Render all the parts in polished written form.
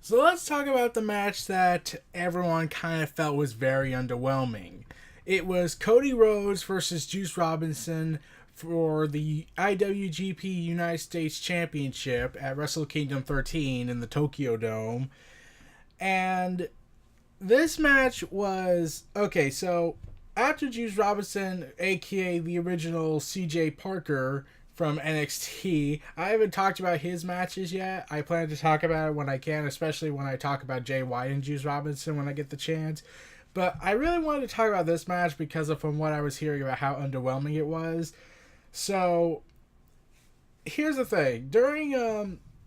So let's talk about the match that everyone kind of felt was very underwhelming. It was Cody Rhodes versus Juice Robinson for the IWGP United States Championship at Wrestle Kingdom 13 in the Tokyo Dome. And this match was okay. So after Juice Robinson, aka the original CJ Parker from NXT, I haven't talked about his matches yet. I plan to talk about it when I can, especially when I talk about Jay White and Juice Robinson when I get the chance. But I really wanted to talk about this match because of from what I was hearing about how underwhelming it was. So here's the thing: during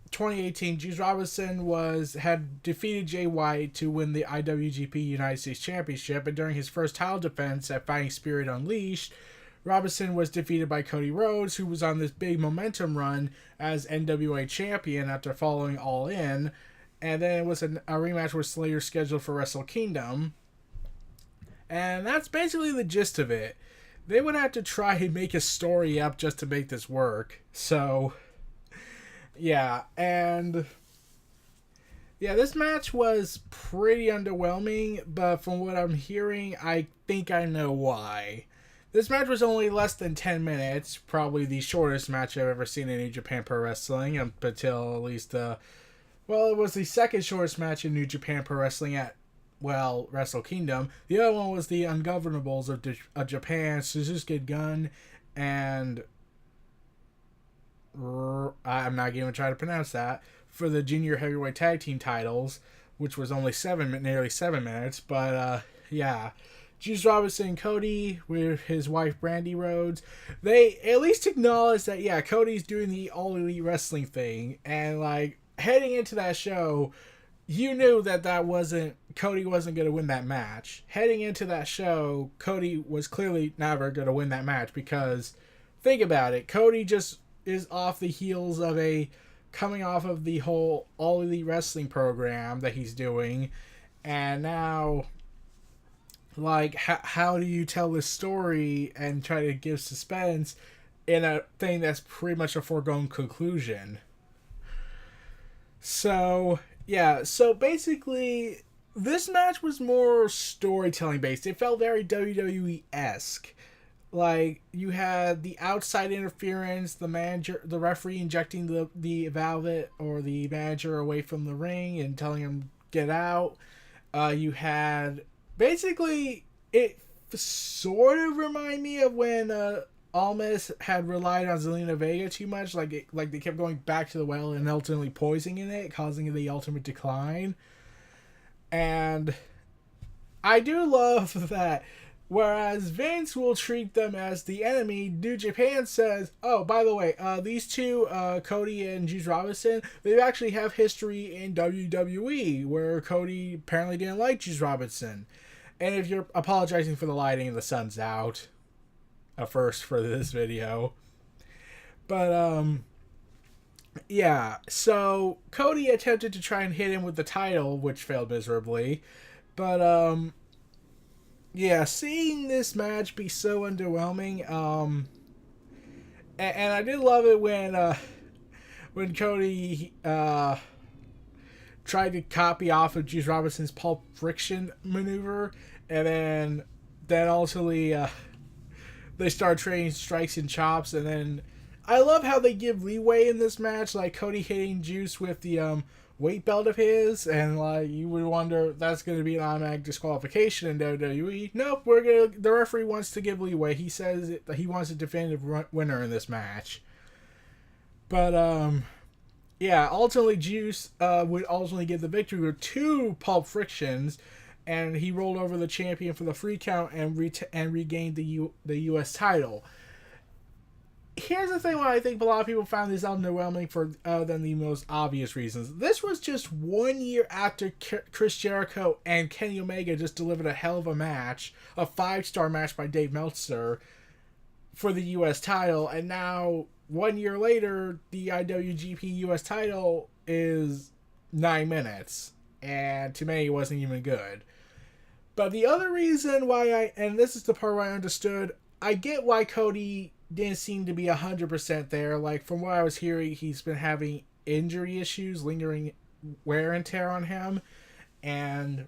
2018, Juice Robinson had defeated Jay White to win the IWGP United States Championship, and during his first title defense at Fighting Spirit Unleashed, Robinson was defeated by Cody Rhodes, who was on this big momentum run as NWA champion after following All In, and then it was a rematch with Slayer scheduled for Wrestle Kingdom, and that's basically the gist of it. They would have to try and make a story up just to make this work, so yeah, and yeah, this match was pretty underwhelming, but from what I'm hearing, I think I know why. This match was only less than 10 minutes, probably the shortest match I've ever seen in New Japan Pro Wrestling, up until at least, it was the second shortest match in New Japan Pro Wrestling at, Wrestle Kingdom. The other one was the Ungovernables of Japan, Suzuki Gun, and I'm not even trying to pronounce that, for the junior heavyweight tag team titles, which was only nearly 7 minutes. But yeah, Juice Robinson and Cody with his wife Brandy Rhodes, they at least acknowledged that yeah, Cody's doing the All Elite Wrestling thing, and like heading into that show, you knew that Cody wasn't going to win that match. Heading into that show, Cody was clearly never going to win that match because think about it, Cody just is off the heels of coming off of the whole All Elite Wrestling program that he's doing, and now like how do you tell this story and try to give suspense in a thing that's pretty much a foregone conclusion? So yeah, so basically this match was more storytelling based. It felt very WWE-esque. Like you had the outside interference, the referee injecting the Velvet or the manager away from the ring and telling him get out. You had basically it sort of remind me of when Almas had relied on Zelina Vega too much, like they kept going back to the well and ultimately poisoning it, causing the ultimate decline. And I do love that. Whereas Vince will treat them as the enemy, New Japan says, oh, by the way, these two, Cody and Juice Robinson, they actually have history in WWE, where Cody apparently didn't like Juice Robinson. And if you're apologizing for the lighting, the sun's out. A first for this video. But, yeah, so Cody attempted to try and hit him with the title, which failed miserably. But, yeah, seeing this match be so underwhelming, and I did love it when Cody tried to copy off of Juice Robinson's Pulp Friction maneuver, and then ultimately they start trading strikes and chops, and then I love how they give leeway in this match, like Cody hitting Juice with the weight belt of his, and like you would wonder that's going to be an automatic disqualification in WWE. Nope, the referee wants to give leeway. He says that he wants a definitive winner in this match. But yeah, ultimately Juice would ultimately get the victory with 2 Pulp Frictions, and he rolled over the champion for the free count and regained the U.S. title. Here's the thing why I think a lot of people found this underwhelming for than the most obvious reasons. This was just 1 year after Chris Jericho and Kenny Omega just delivered a hell of a match, a 5-star match by Dave Meltzer for the U.S. title, and now 1 year later, the IWGP U.S. title is 9 minutes, and to me, it wasn't even good. But the other reason why and this is the part where I understood, I get why Cody didn't seem to be 100% there. Like, from what I was hearing, he's been having injury issues, lingering wear and tear on him. And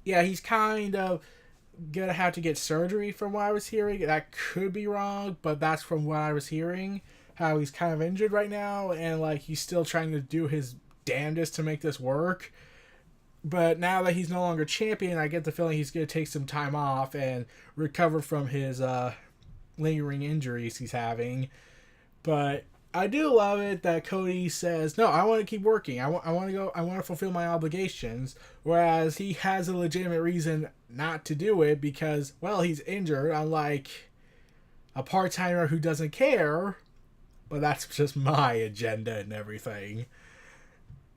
yeah, he's kind of gonna have to get surgery from what I was hearing. That could be wrong, but that's from what I was hearing. How he's kind of injured right now, and like he's still trying to do his damnedest to make this work. But now that he's no longer champion, I get the feeling he's gonna take some time off and recover from his lingering injuries he's having. But I do love it that Cody says, "No, I want to keep working. I want to go. I want to fulfill my obligations." Whereas he has a legitimate reason not to do it because, well, he's injured. Unlike a part timer who doesn't care. But that's just my agenda and everything.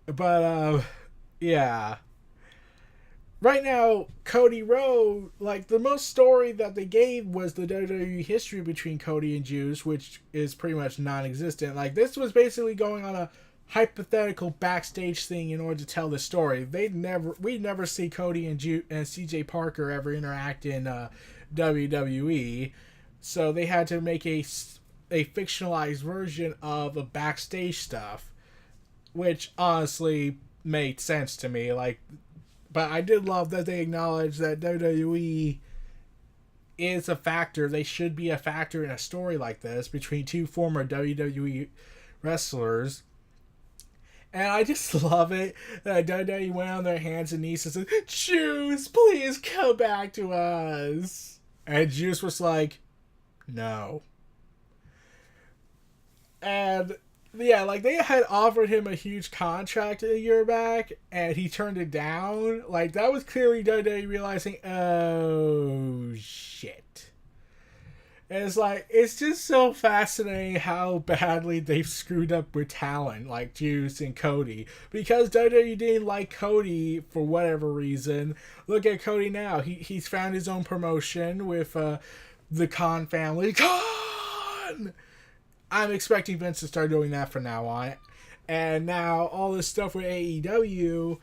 But yeah. Right now, Cody Rhodes, like, the most story that they gave was the WWE history between Cody and Juice, which is pretty much non-existent. Like, this was basically going on a hypothetical backstage thing in order to tell the story. We'd never see Cody and CJ Parker ever interact in WWE, so they had to make a fictionalized version of a backstage stuff, which honestly made sense to me. Like, but I did love that they acknowledged that WWE is a factor. They should be a factor in a story like this between two former WWE wrestlers. And I just love it that WWE went on their hands and knees and said, "Juice, please come back to us." And Juice was like, "No." And yeah, like they had offered him a huge contract a year back, and he turned it down. Like that was clearly WWE realizing, oh shit. And it's like, it's just so fascinating how badly they've screwed up with talent like Juice and Cody. Because WWE didn't like Cody for whatever reason. Look at Cody now. He's found his own promotion with the Khan family. Khan! I'm expecting Vince to start doing that from now on. And now all this stuff with AEW,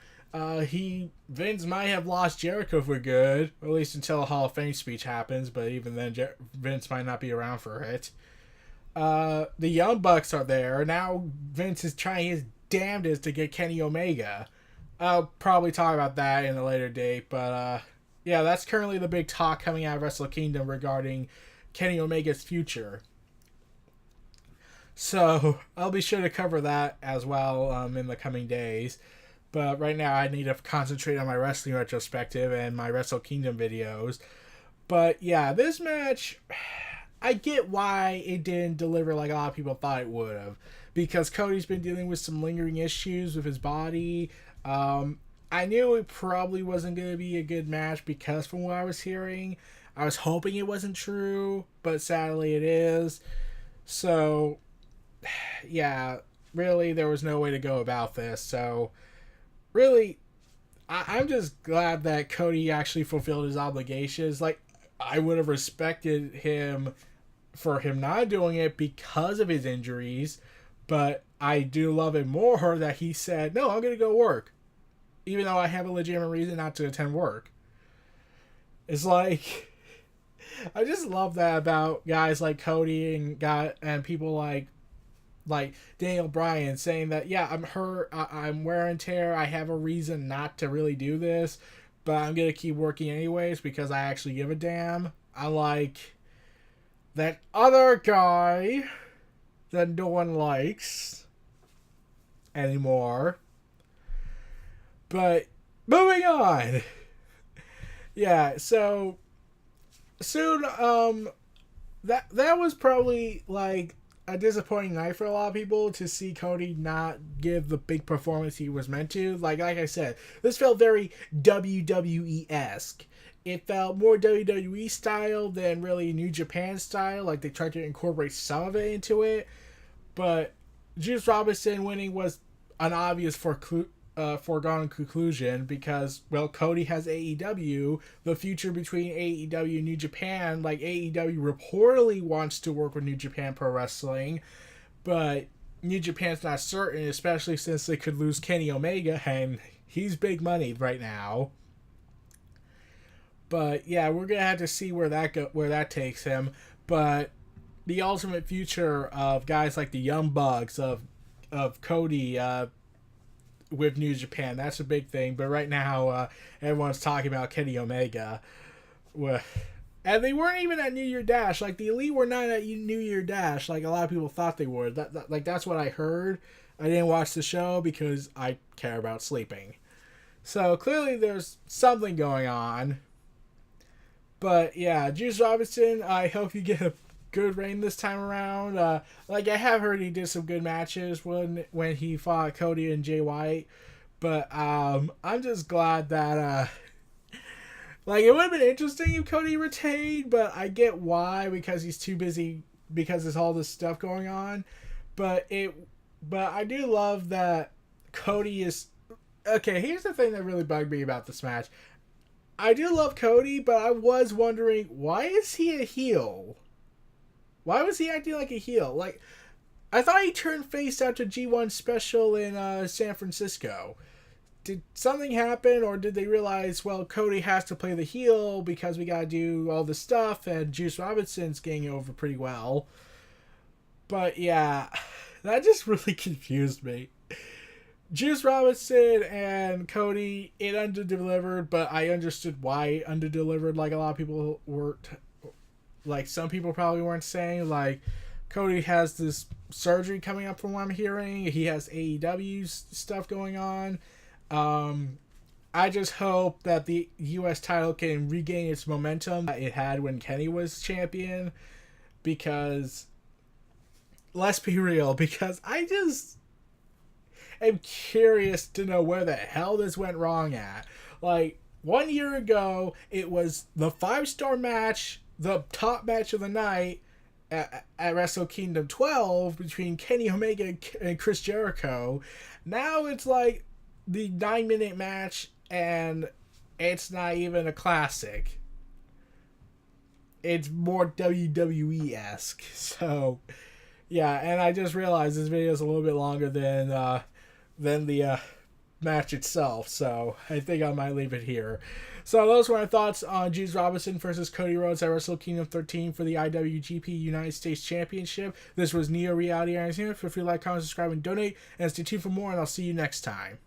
Vince might have lost Jericho for good, or at least until a Hall of Fame speech happens, but even then Vince might not be around for it. The Young Bucks are there. Now Vince is trying his damnedest to get Kenny Omega. I'll probably talk about that in a later date, but yeah, that's currently the big talk coming out of Wrestle Kingdom regarding Kenny Omega's future. So I'll be sure to cover that as well in the coming days. But right now I need to concentrate on my wrestling retrospective and my Wrestle Kingdom videos. But yeah, this match, I get why it didn't deliver like a lot of people thought it would have. Because Cody's been dealing with some lingering issues with his body. I knew it probably wasn't going to be a good match because from what I was hearing, I was hoping it wasn't true. But sadly it is. So yeah, really, there was no way to go about this. So, really, I'm just glad that Cody actually fulfilled his obligations. Like, I would have respected him for him not doing it because of his injuries, but I do love it more that he said, "No, I'm going to go work," even though I have a legitimate reason not to attend work. It's like, I just love that about guys like Cody and people like Daniel Bryan saying that, yeah, I'm hurt, I'm wear and tear, I have a reason not to really do this, but I'm going to keep working anyways because I actually give a damn. I like that other guy that no one likes anymore. But moving on. Yeah, so soon, that was probably like a disappointing night for a lot of people to see Cody not give the big performance he was meant to. Like I said, this felt very WWE-esque. It felt more WWE style than really New Japan style. Like they tried to incorporate some of it into it. But Juice Robinson winning was an obvious foregone conclusion because, well, Cody has AEW. The future between AEW and New Japan, like AEW reportedly wants to work with New Japan Pro Wrestling, but New Japan's not certain, especially since they could lose Kenny Omega, and he's big money right now. But yeah, we're gonna have to see where that takes him. But the ultimate future of guys like the Young Bucks, of Cody, with New Japan. That's a big thing. But right now, everyone's talking about Kenny Omega. And they weren't even at New Year Dash. Like, the Elite were not at New Year Dash like a lot of people thought they were. That's what I heard. I didn't watch the show because I care about sleeping. So clearly there's something going on. But yeah, Juice Robinson, I hope you get a good reign this time around. Like, I have heard he did some good matches when he fought Cody and Jay White. But I'm just glad that like, it would have been interesting if Cody retained, but I get why, because he's too busy because there's all this stuff going on. But I do love that Cody is... Okay, here's the thing that really bugged me about this match. I do love Cody, but I was wondering, why is he a heel? Why was he acting like a heel? Like, I thought he turned face after G1 Special in San Francisco. Did something happen, or did they realize, well, Cody has to play the heel because we gotta do all this stuff, and Juice Robinson's getting over pretty well? But yeah, that just really confused me. Juice Robinson and Cody, it underdelivered, but I understood why it underdelivered. Like, a lot of people weren't, like, some people probably weren't saying. Like, Cody has this surgery coming up from what I'm hearing. He has AEW stuff going on. I just hope that the U.S. title can regain its momentum that it had when Kenny was champion, because, let's be real, because I just am curious to know where the hell this went wrong at. Like, 1 year ago, it was the 5-star match, the top match of the night at Wrestle Kingdom 12 between Kenny Omega and Chris Jericho. Now it's like the 9-minute match, and it's not even a classic. It's more WWE-esque. So, yeah, and I just realized this video is a little bit longer than the match itself, so I think I might leave it here. So those were my thoughts on Juice Robinson versus Cody Rhodes at Wrestle Kingdom 13 for the IWGP United States Championship. This was Neo Reality Entertainment. Feel free to like, comment, subscribe, and donate, and stay tuned for more, and I'll see you next time.